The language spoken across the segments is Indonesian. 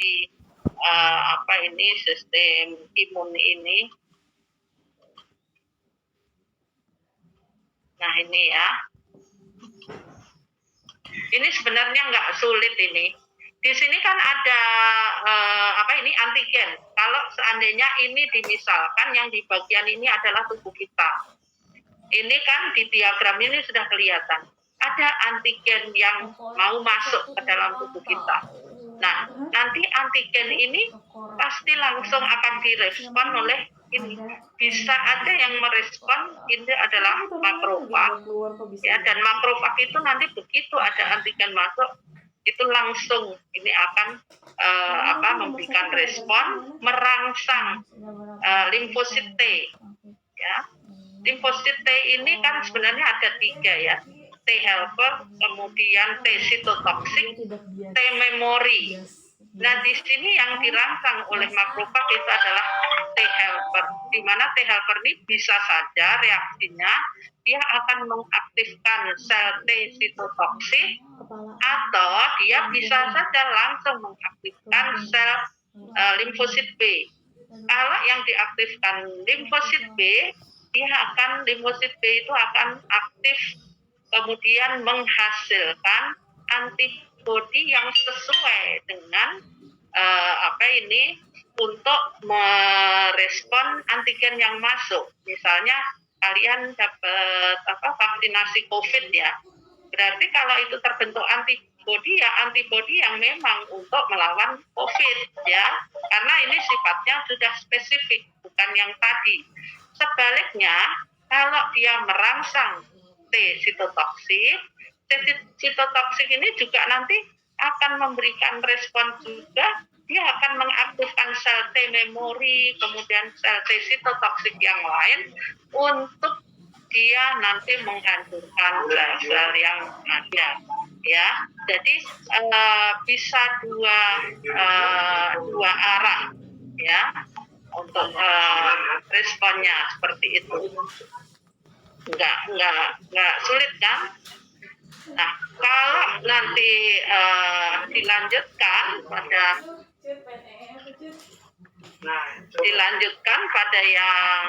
si sistem imun ini. Nah ini ya, ini sebenarnya nggak sulit ini. Di sini kan ada antigen. Kalau seandainya ini dimisalkan yang di bagian ini adalah tubuh kita. Ini kan di diagram ini sudah kelihatan. Ada antigen yang mau masuk ke dalam tubuh kita. Nah, nanti antigen ini pasti langsung akan direspon oleh ini. Bisa ada yang merespon, ini adalah makrofag. Ya, dan makrofag itu nanti begitu ada antigen masuk, itu langsung ini akan memberikan respon, merangsang limfosit T. Ya, limfosit T ini kan sebenarnya ada 3 ya. T helper, kemudian T sitotoksik, T memori. Nah, di sini yang dirangsang oleh makrofag itu adalah T helper, di mana T helper ini bisa saja reaksinya dia akan mengaktifkan sel T sitotoksik, atau dia bisa saja langsung mengaktifkan sel limfosit B. Kalau yang diaktifkan limfosit B, limfosit B itu akan aktif, kemudian menghasilkan antibodi yang sesuai dengan untuk merespon antigen yang masuk. Misalnya kalian dapat vaksinasi COVID ya, berarti kalau itu terbentuk antibodi yang memang untuk melawan COVID ya, karena ini sifatnya sudah spesifik, bukan yang tadi. Sebaliknya, kalau dia merangsang T sitotoksik ini juga nanti akan memberikan respon juga. Dia akan mengaktifkan sel T memori, kemudian sel T sitotoksik yang lain untuk dia nanti menghancurkan sel-sel yang ada. Ya, jadi bisa dua arah ya untuk responnya seperti itu. Nggak sulit kan? Nah, kalau nanti dilanjutkan pada yang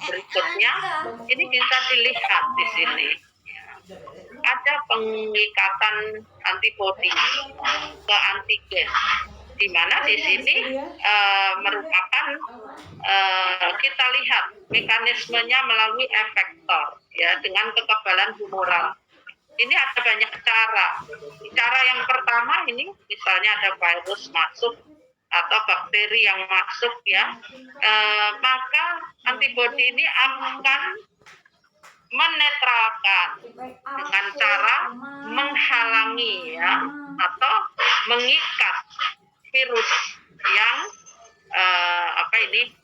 berikutnya, ini bisa dilihat di sini. Ada pengikatan antibodi ke antigen, di mana di sini merupakan kita lihat mekanismenya melalui efektor ya, dengan kekebalan humoral. Ini ada banyak cara. Cara yang pertama ini misalnya ada virus masuk atau bakteri yang masuk ya, maka antibodi ini akan menetralkan dengan cara menghalangi ya, atau mengikat virus yang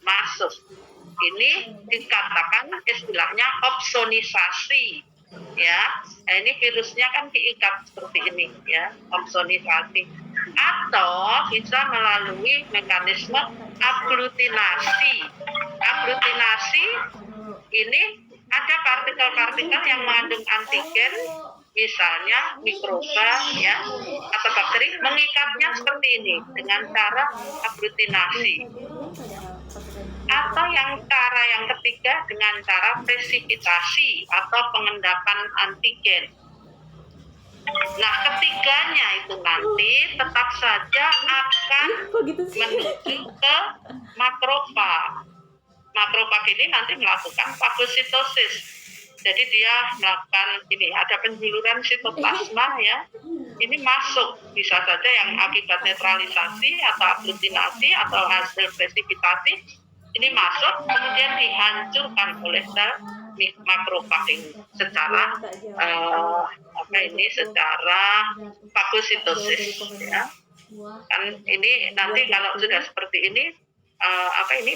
masuk. Ini dikatakan istilahnya opsonisasi ya. Nah, ini virusnya kan diikat seperti ini ya, opsonisasi, atau bisa melalui mekanisme aglutinasi. Aglutinasi ini ada partikel-partikel yang mengandung antigen, misalnya mikroba ya atau bakteri, mengikatnya seperti ini dengan cara aglutinasi. Atau cara yang ketiga dengan cara presipitasi atau pengendapan antigen. Nah, ketiganya itu nanti tetap saja akan menuju ke makrofag. Makrofag ini nanti melakukan fagositosis. Jadi dia melakukan ada penjuluran sitoplasma ya. Ini masuk, bisa saja yang akibat netralisasi atau aglutinasi atau hasil presipitasi. Ini masuk, kemudian dihancurkan oleh sel makrofag ini secara secara fagositosis ya. Kan ini nanti kalau sudah seperti ini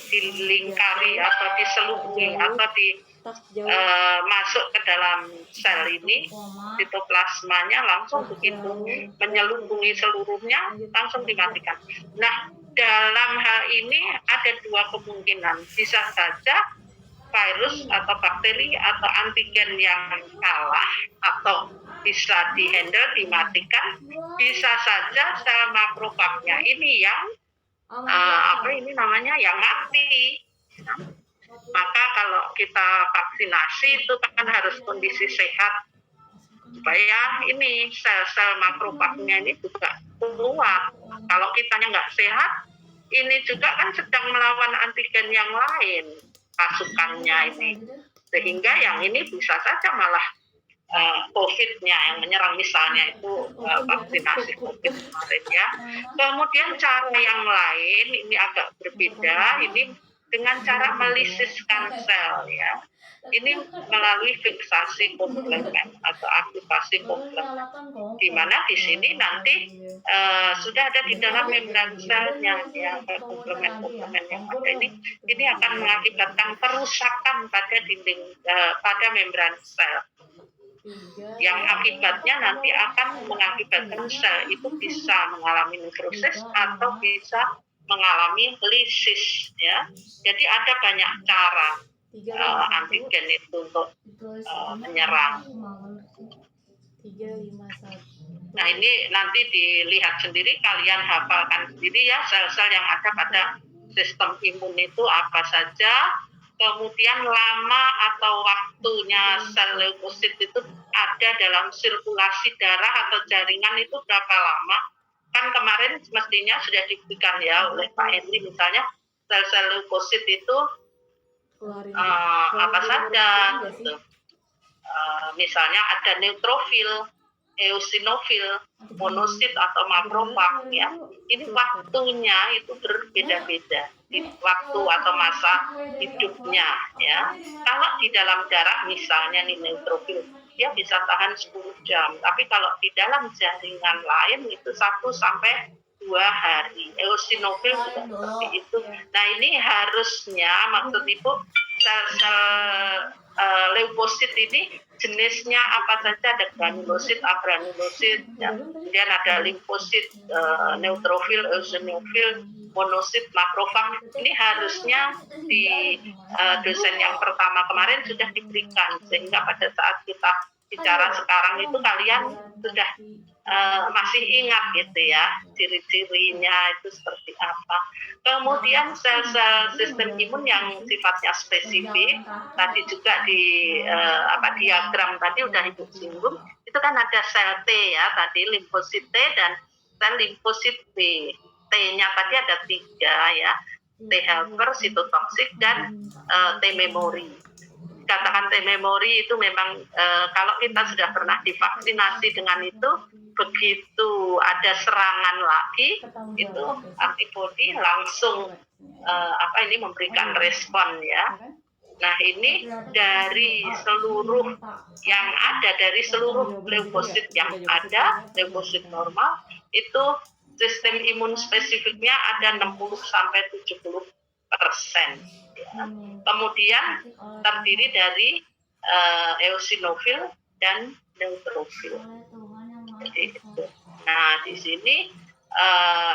dilingkari atau diselubungi atau masuk ke dalam sel ini, sitoplasmanya langsung begitu menyelubungi seluruhnya, langsung dimatikan. Nah, dalam hal ini ada 2 kemungkinan, bisa saja virus atau bakteri atau antigen yang kalah atau bisa dihandle, dimatikan, bisa saja sel makrofagnya ini yang yang mati. Maka kalau kita vaksinasi itu kan harus kondisi sehat supaya ini sel-sel makrofagnya ini juga kuat. Kalau kitanya nggak sehat, ini juga kan sedang melawan antigen yang lain pasukannya ini, sehingga yang ini bisa saja malah COVID-nya yang menyerang, misalnya itu vaksinasi COVID kemarin ya. Kemudian cara yang lain ini agak berbeda, ini dengan cara melisiskan sel ya. Ini melalui fiksasi komplement atau aktivasi komplement, di mana di sini nanti sudah ada di dalam membran selnya ya, komplement-komplement yang ada ini akan mengakibatkan kerusakan pada dinding pada membran sel, yang akibatnya nanti akan mengakibatkan sel itu bisa mengalami nekrosis atau bisa mengalami lisis ya. Jadi ada banyak cara antigen itu untuk menyerang. Nah ini nanti dilihat sendiri, kalian hafalkan sendiri ya sel-sel yang ada pada sistem imun itu apa saja, kemudian lama atau waktunya sel leukosit itu ada dalam sirkulasi darah atau jaringan itu berapa lama. Kan kemarin mestinya sudah diberikan ya oleh Pak Henry, misalnya sel-sel leukosit itu apa saja gitu. Misalnya ada neutrofil, eosinofil, monosit atau makrofag ya. Ini waktunya itu berbeda-beda di waktu atau masa hidupnya ya. Kalau di dalam darah misalnya nih neutrofil, dia bisa tahan 10 jam. Tapi kalau di dalam jaringan lain itu 1 sampai 2 hari. Eosinofil juga seperti itu. Nah ini harusnya maksud Ibu sel-sel leukosit ini jenisnya apa saja, ada granulosit, agranulosit, ya. Kemudian ada limfosit, neutrofil, eosinofil, monosit, makrofag. Ini harusnya di dosen yang pertama kemarin sudah diberikan, sehingga pada saat kita bicara sekarang itu kalian sudah masih ingat gitu ya, ciri-cirinya itu seperti apa. Kemudian sel-sel sistem imun yang sifatnya spesifik, tadi juga di diagram tadi udah Ibu singgung, itu kan ada sel T ya, tadi limfosit T dan sel limfosit B. T-nya tadi ada 3 ya, T helper, sitotoksik, dan T memory. Katakan T memory itu memang kalau kita sudah pernah divaksinasi dengan itu, begitu ada serangan lagi itu antibodi langsung memberikan respon ya. Nah ini dari seluruh yang ada, dari seluruh leukosit yang ada, leukosit normal itu sistem imun spesifiknya ada 60-70%. Ya. Kemudian terdiri dari eosinofil dan neutrofil. Jadi itu. Nah di sini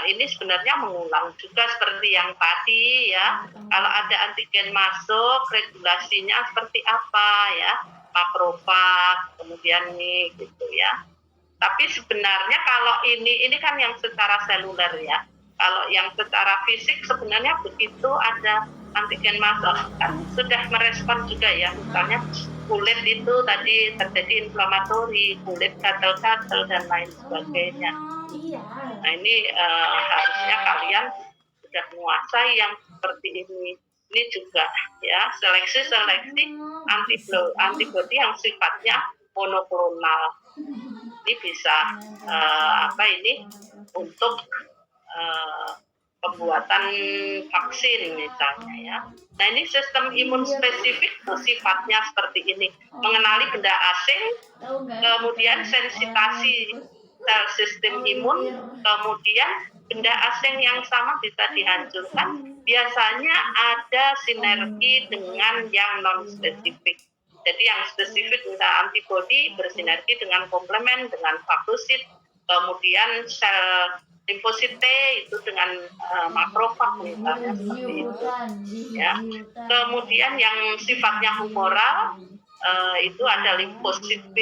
ini sebenarnya mengulang juga seperti yang tadi ya. Kalau ada antigen masuk, regulasinya seperti apa ya, makrofag, kemudian nih gitu ya. Tapi sebenarnya kalau ini kan yang secara seluler ya. Kalau yang secara fisik sebenarnya begitu ada antigen masuk kan sudah merespon juga ya. Misalnya kulit itu tadi terjadi inflamatori, kulit gatal-gatal dan lain sebagainya. Nah ini harusnya kalian sudah menguasai yang seperti ini. Ini juga ya seleksi antibodi yang sifatnya monoklonal. Ini bisa untuk pembuatan vaksin misalnya ya. Nah ini sistem imun spesifik itu sifatnya seperti ini, mengenali benda asing, kemudian sensitasi sel sistem imun, kemudian benda asing yang sama bisa dihancurkan. Biasanya ada sinergi dengan yang non spesifik. Jadi yang spesifik antibodi bersinergi dengan komplement, dengan fagosit, kemudian sel limfosit T itu dengan makrofag misalnya seperti itu ya. Kemudian yang sifatnya humoral itu ada limfosit B,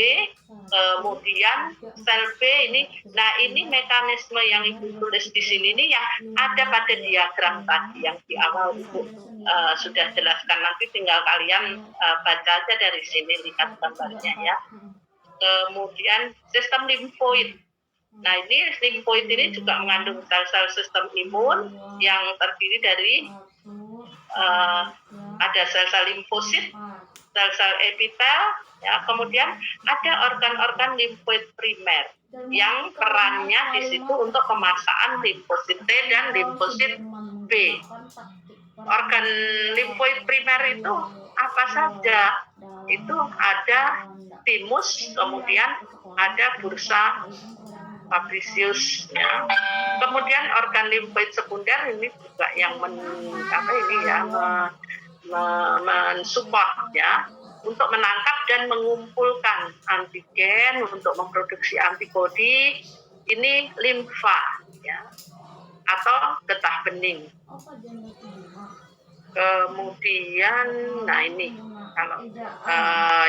kemudian sel B ini. Nah, ini mekanisme yang Ibu tulis di sini ini yang ada pada diagram tadi yang di awal Ibu sudah jelaskan. Nanti tinggal kalian baca aja dari sini, lihat gambarnya ya. Kemudian sistem limfoid. Nah, ini limfoid ini juga mengandung sel-sel sistem imun yang terdiri dari ada sel-sel limfosit, sel-sel epitel, ya. Kemudian ada organ-organ limfoid primer yang perannya di situ untuk pemasangan limfosit T dan limfosit B. Organ limfoid primer itu apa saja? Itu ada timus, kemudian ada bursa Fabricius, ya. Kemudian organ limfoid sekunder ini juga yang mensupport ya untuk menangkap dan mengumpulkan antigen untuk memproduksi antibodi. Ini limfa ya, atau getah bening. Kemudian, nah ini kalau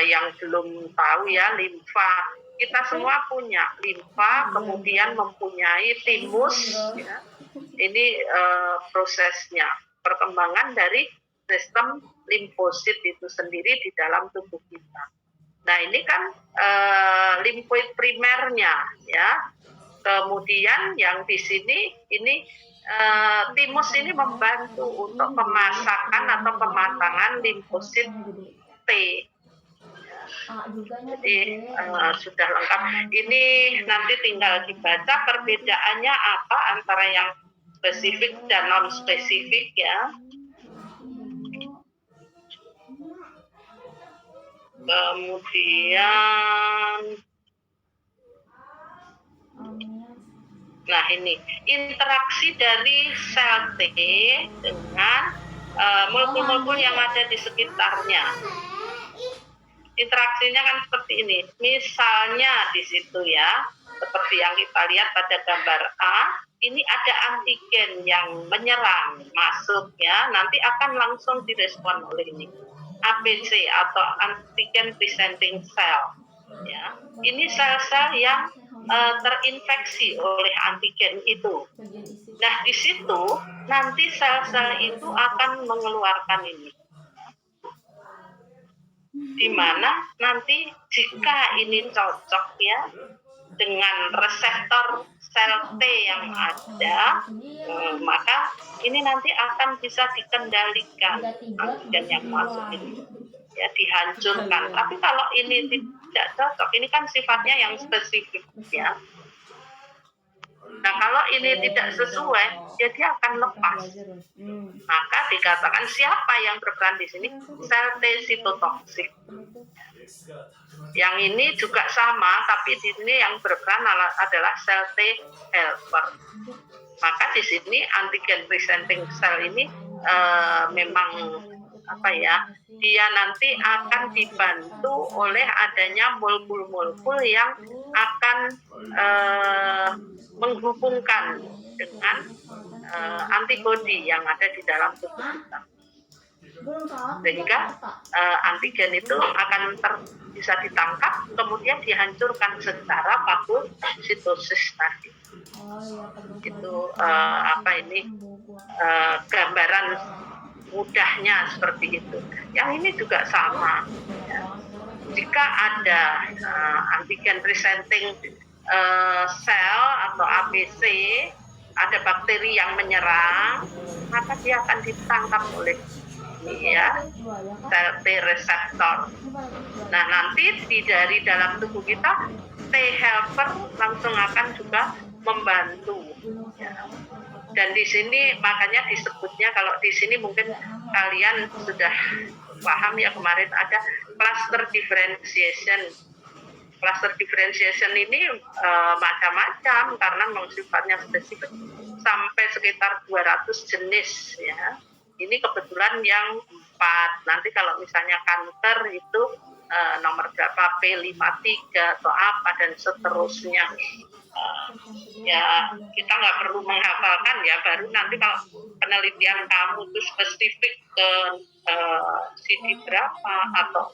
yang belum tahu ya, limfa. Kita semua punya limfa, kemudian mempunyai timus. Ya. Ini prosesnya, perkembangan dari sistem limfosit itu sendiri di dalam tubuh kita. Nah, ini kan limfoid primernya, ya. Kemudian yang di sini ini timus ini membantu untuk pemasakan atau pematangan limfosit T. Jadi sudah lengkap. Ini nanti tinggal dibaca perbedaannya apa antara yang spesifik dan non spesifik ya. Kemudian, nah ini interaksi dari sel T dengan molekul-molekul yang ada di sekitarnya. Interaksinya kan seperti ini. Misalnya di situ ya, seperti yang kita lihat pada gambar A, ini ada antigen yang menyerang masuk ya, nanti akan langsung direspon oleh ini. ABC atau antigen presenting cell ya. Ini sel-sel yang terinfeksi oleh antigen itu. Nah, di situ nanti sel-sel itu akan mengeluarkan ini. Di mana nanti jika ini cocok ya dengan reseptor sel T yang ada, maka ini nanti akan bisa dikendalikan antigen yang masuk ini, ya dihancurkan. Tapi kalau ini tidak cocok, ini kan sifatnya yang spesifik ya. Nah, kalau ini tidak sesuai, ya dia akan lepas. Maka dikatakan siapa yang berperan di sini? Sel T sitotoksik. Yang ini juga sama, tapi di sini yang berperan adalah sel T helper. Maka di sini antigen presenting cell ini memang dia nanti akan dibantu oleh adanya molekul-molekul yang akan menghubungkan dengan antibodi yang ada di dalam tubuh kita, sehingga antigen itu akan bisa ditangkap kemudian dihancurkan secara fagositosis tadi. Itu gambaran mudahnya seperti itu. Yang ini juga sama ya. Jika ada antigen presenting sel atau ABC, ada bakteri yang menyerang, maka dia akan ditangkap oleh sel T reseptor. Nah, nanti dari dalam tubuh kita T helper langsung akan juga membantu ya. Dan di sini makanya disebutnya, kalau di sini mungkin kalian sudah paham ya, kemarin ada cluster differentiation. Cluster differentiation ini macam-macam karena memang sifatnya spesifik, sampai sekitar 200 jenis ya. Ini kebetulan yang 4. Nanti kalau misalnya kanker itu nomor berapa P53 atau apa dan seterusnya. Ya kita nggak perlu menghafalkan ya, baru nanti kalau penelitian kamu itu spesifik ke CD berapa atau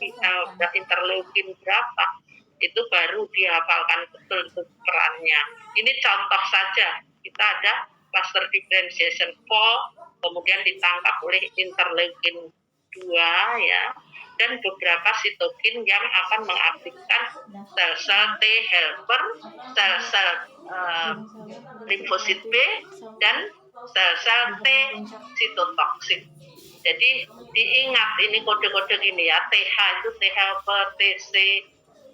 interleukin berapa, itu baru dihafalkan betul itu perannya. Ini contoh saja, kita ada cluster differentiation fall, kemudian ditangkap oleh interleukin 2 ya, dan beberapa sitokin yang akan mengaktifkan sel-sel T helper, sel-sel limfosit B, dan sel-sel T sitotoksik. Jadi diingat ini kode-kode gini ya, TH itu T helper, TC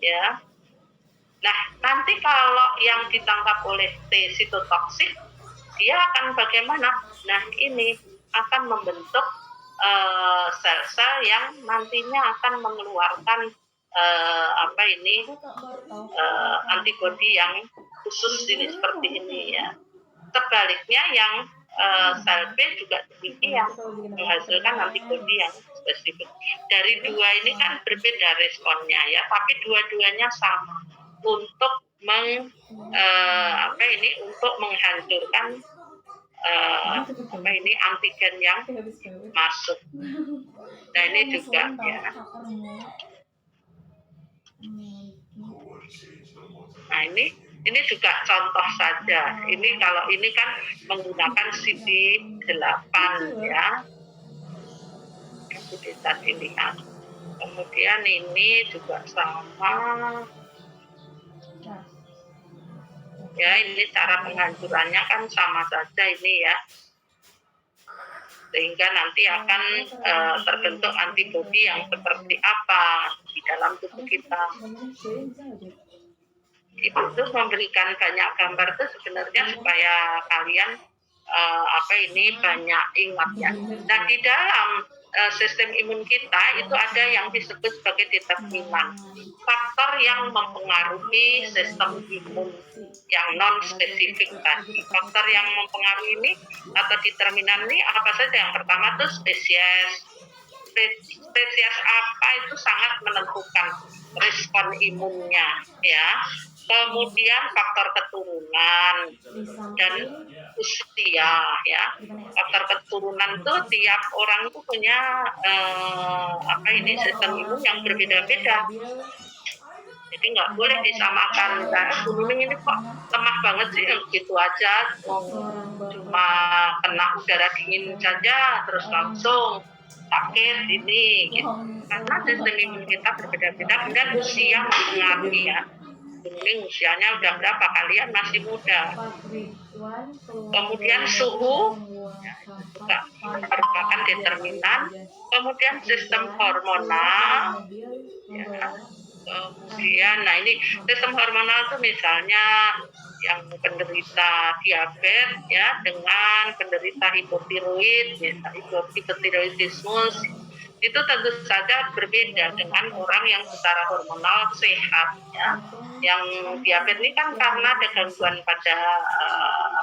ya. Nah nanti kalau yang ditangkap oleh T sitotoksik, dia akan bagaimana? Nah ini akan membentuk sel-sel yang nantinya akan mengeluarkan antibodi yang khusus ini seperti ini ya. Sebaliknya yang sel B juga demikian menghasilkan antibodi yang spesifik. Dari dua ini kan berbeda responnya ya, tapi dua-duanya sama untuk untuk menghancurkan antigen yang masuk. Nah ini juga ya. Nah ini juga contoh saja. Ini kalau ini kan menggunakan CD8 ya. Itu bisa dilihat. Kemudian ini juga sama. Ya ini cara penghancurannya kan sama saja ini ya. Sehingga nanti akan terbentuk antibodi yang seperti apa di dalam tubuh kita. Itu memberikan banyak gambar itu sebenarnya supaya kalian banyak ingat ya. Nah di dalam sistem imun kita itu ada yang disebut sebagai determinan, faktor yang mempengaruhi sistem imun yang non spesifik tadi. Faktor yang mempengaruhi ini atau determinan ini apa saja? Yang pertama itu spesies apa itu sangat menentukan respon imunnya ya. Kemudian faktor keturunan dan usia ya. Faktor keturunan itu tiap orang itu punya sistem imun yang berbeda-beda. Jadi nggak boleh disamakan. Nah, gunung ini kok lemah banget sih, gitu aja cuma kena udara dingin saja terus langsung sakit ini gitu. Karena sistem imun kita berbeda-beda dan usia mempengaruhi ya. Ini usianya udah berapa, kalian masih muda. Kemudian suhu ya, juga merupakan determinan. Kemudian sistem hormonal ya. Kemudian ini sistem hormonal itu misalnya yang penderita diabetes ya dengan penderita hipotiroid, hipotiroidisme, itu tentu saja berbeda dengan orang yang secara hormonal sehat ya. Yang diabetes ini kan karena ada gangguan pada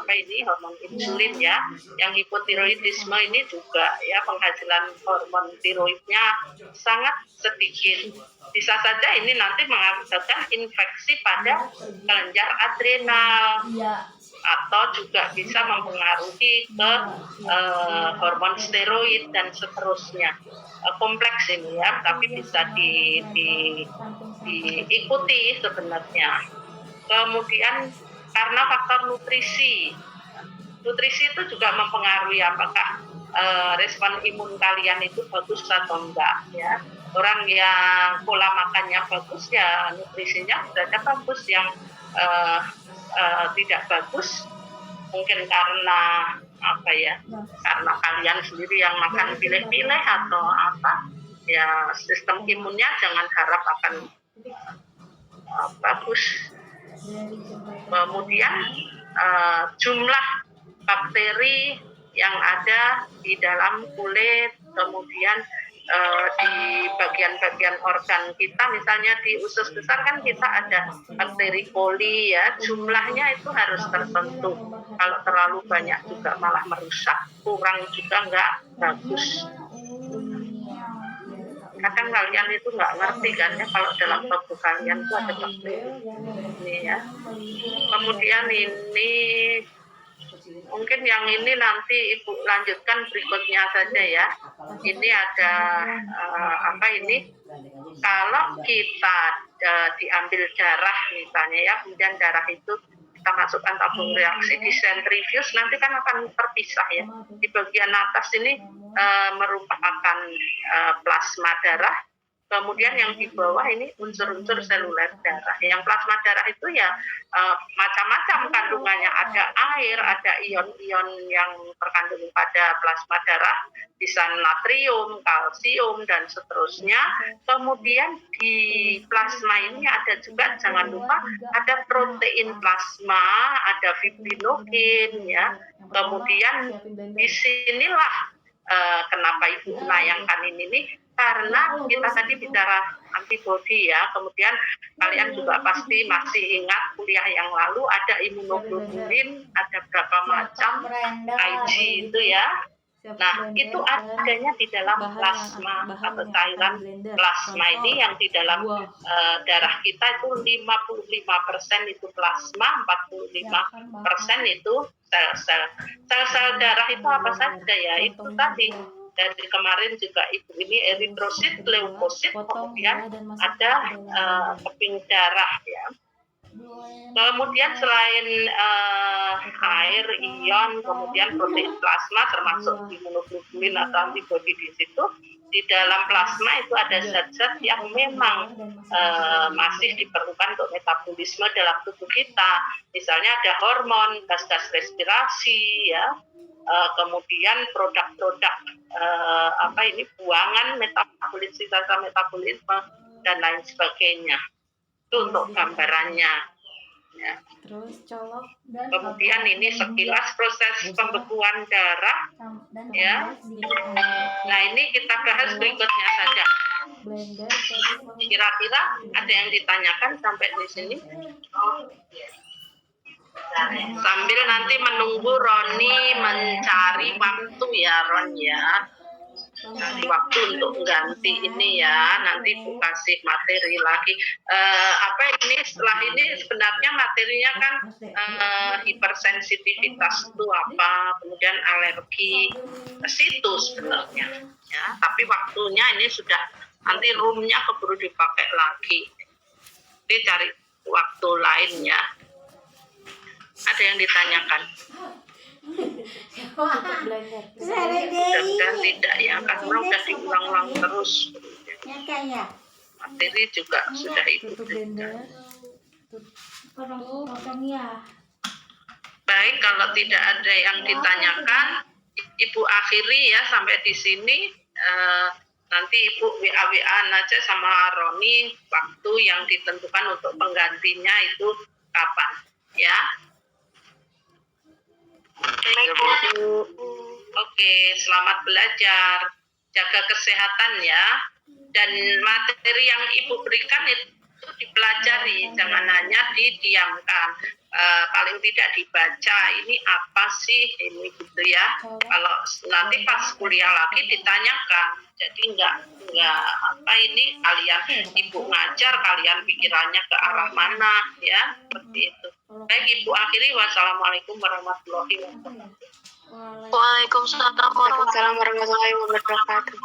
hormon insulin ya. Yang hipotiroidisme ini juga ya penghasilan hormon tiroidnya sangat sedikit. Bisa saja ini nanti mengakibatkan infeksi pada kelenjar adrenal atau juga bisa mempengaruhi ke hormon steroid dan seterusnya. Kompleks ini ya, tapi bisa diikuti sebenarnya. Kemudian karena faktor nutrisi itu juga mempengaruhi apakah respon imun kalian itu bagus atau enggak ya. Orang yang pola makannya bagus ya nutrisinya sudah bagus, yang tidak bagus mungkin karena karena kalian sendiri yang makan pilih-pilih atau apa ya, sistem imunnya jangan harap akan bagus. Kemudian jumlah bakteri yang ada di dalam kulit, kemudian di bagian-bagian organ kita, misalnya di usus besar kan kita ada bakteri coli ya, jumlahnya itu harus tertentu. Kalau terlalu banyak juga malah merusak, kurang juga nggak bagus. kadang kalian itu nggak ngerti kan ya kalau dalam buku kalian itu ada bakteri ini ya. Kemudian ini mungkin yang ini nanti Ibu lanjutkan berikutnya saja ya. Ini ada apa ini? Kalau kita diambil darah misalnya ya, kemudian darah itu kita masukkan tabung reaksi di sentrifuge, nanti kan akan terpisah ya. Di bagian atas ini merupakan plasma darah. Kemudian yang di bawah ini unsur-unsur seluler darah. Yang plasma darah itu ya macam-macam kandungannya. Ada air, ada ion-ion yang terkandung pada plasma darah, bisa natrium, kalsium, dan seterusnya. Kemudian di plasma ini ada juga, jangan lupa, ada protein plasma, ada fibrinogen, ya. Kemudian disinilah kenapa Ibu menayangkan ini nih, karena kita tadi bicara antibodi ya, kemudian kalian juga pasti masih ingat kuliah yang lalu ada imunoglobulin, ada berapa macam Ig itu ya. Nah, itu adanya di dalam plasma atau cairan plasma ini yang di dalam darah kita itu 55% itu plasma, 45% itu sel-sel. Sel-sel darah itu apa saja ya? Itu tadi dari kemarin juga Ibu ini eritrosit, leukosit, kemudian ada keping darah ya. Kemudian selain air, ion, kemudian protein plasma termasuk imunoglobulin atau antibodi di situ, di dalam plasma itu ada zat-zat yang memang masih diperlukan untuk metabolisme dalam tubuh kita. Misalnya ada hormon, gas-gas respirasi ya. Kemudian produk-produk buangan metabolisme dan lain sebagainya. Itu untuk gambarannya ya. Terus colok. Kemudian ini sekilas proses pembekuan darah ya. Nah, ini kita bahas berikutnya saja. Kira-kira ada yang ditanyakan sampai di sini? Sambil nanti menunggu Roni mencari waktu ya, Ron ya. Cari waktu untuk ganti ini ya, nanti Bu kasih materi lagi. Ini setelah ini sebenarnya materinya kan hipersensitivitas itu apa, kemudian alergi ke situ sebenarnya ya. Tapi waktunya ini sudah, nanti roomnya keburu dipakai lagi. Jadi cari waktu lainnya. Ada yang ditanyakan? Mudah-mudahan tidak ya, karena udah diulang-ulang terus. Materi juga sudah Ibu berikan. Baik, kalau tidak ada yang ditanyakan, Ibu akhiri ya sampai di sini. Nanti Ibu WA-WA aja sama Roni waktu yang ditentukan untuk penggantinya itu kapan ya. Oke, selamat belajar, jaga kesehatan ya. Dan materi yang Ibu berikan itu dipelajari, jangan hanya didiamkan. Paling tidak dibaca, ini apa sih ini gitu ya. Kalau nanti pas kuliah lagi ditanyakan, jadi enggak ini kalian Ibu ngajar, kalian pikirannya ke arah mana ya, seperti itu. Baik, Ibu akhiri. Wassalamualaikum warahmatullahi wabarakatuh. Waalaikumsalam warahmatullahi wabarakatuh.